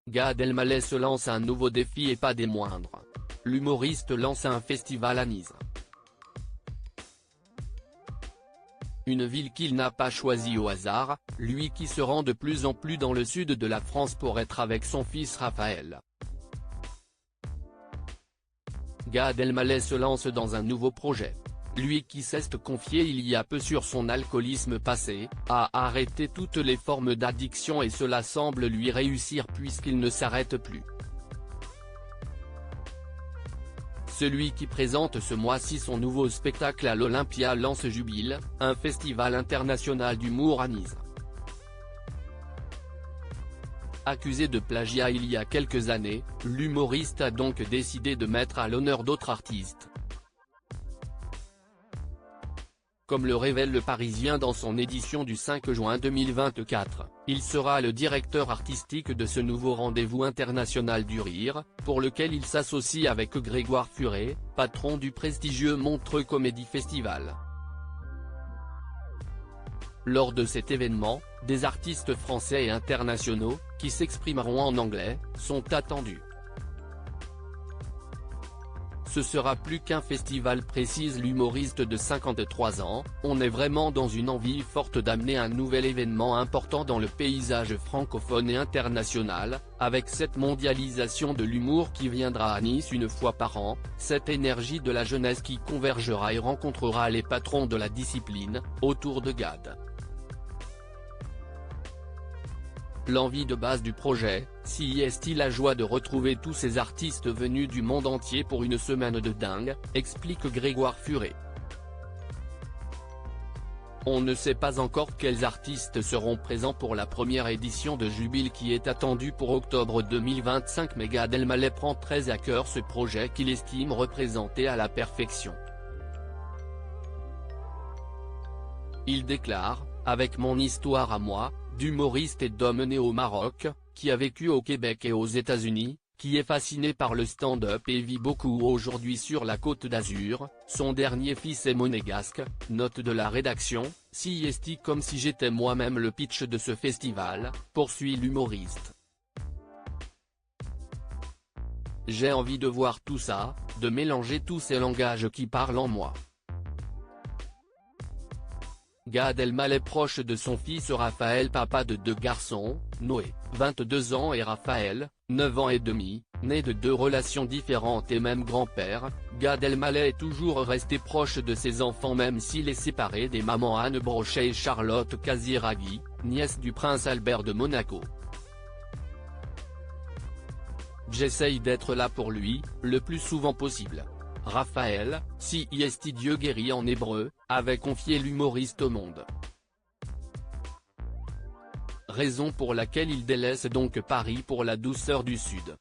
Gad Elmaleh se lance un nouveau défi et pas des moindres. L'humoriste lance un festival à Nice. Une ville qu'il n'a pas choisie au hasard, lui qui se rend de plus en plus dans le sud de la France pour être avec son fils Raphaël. Gad Elmaleh se lance dans un nouveau projet. Lui qui s'est confié il y a peu sur son alcoolisme passé, a arrêté toutes les formes d'addiction et cela semble lui réussir puisqu'il ne s'arrête plus. Celui qui présente ce mois-ci son nouveau spectacle à l'Olympia lance Jubile, un festival international d'humour à Nice. Accusé de plagiat il y a quelques années, l'humoriste a donc décidé de mettre à l'honneur d'autres artistes. Comme le révèle Le Parisien dans son édition du 5 juin 2024, il sera le directeur artistique de ce nouveau rendez-vous international du rire, pour lequel il s'associe avec Grégoire Furet, patron du prestigieux Montreux Comedy Festival. Lors de cet événement, des artistes français et internationaux, qui s'exprimeront en anglais, sont attendus. Ce sera plus qu'un festival, précise l'humoriste de 53 ans, on est vraiment dans une envie forte d'amener un nouvel événement important dans le paysage francophone et international, avec cette mondialisation de l'humour qui viendra à Nice une fois par an, cette énergie de la jeunesse qui convergera et rencontrera les patrons de la discipline, autour de Gad. L'envie de base du projet, si est la joie de retrouver tous ces artistes venus du monde entier pour une semaine de dingue, explique Grégoire Furet. On ne sait pas encore quels artistes seront présents pour la première édition de Jubile qui est attendue pour octobre 2025 mais Gad Elmaleh prend très à cœur ce projet qu'il estime représenté à la perfection. Il déclare, avec mon histoire à moi, d'humoriste et d'homme né au Maroc, qui a vécu au Québec et aux États-Unis, qui est fasciné par le stand-up et vit beaucoup aujourd'hui sur la Côte d'Azur, son dernier fils est monégasque, note de la rédaction, si est comme si j'étais moi-même le pitch de ce festival, poursuit l'humoriste. J'ai envie de voir tout ça, de mélanger tous ces langages qui parlent en moi. Gad Elmaleh proche de son fils Raphaël, papa de 2 garçons, Noé, 22 ans et Raphaël, 9 ans et demi, nés de 2 relations différentes et même grand-père, Gad Elmaleh est toujours resté proche de ses enfants même s'il est séparé des mamans Anne Brochet et Charlotte Casiraghi, nièce du prince Albert de Monaco. J'essaye d'être là pour lui, le plus souvent possible. Raphaël, si est Dieu guérit en hébreu, avait confié l'humoriste au monde. Raison pour laquelle il délaisse donc Paris pour la douceur du Sud.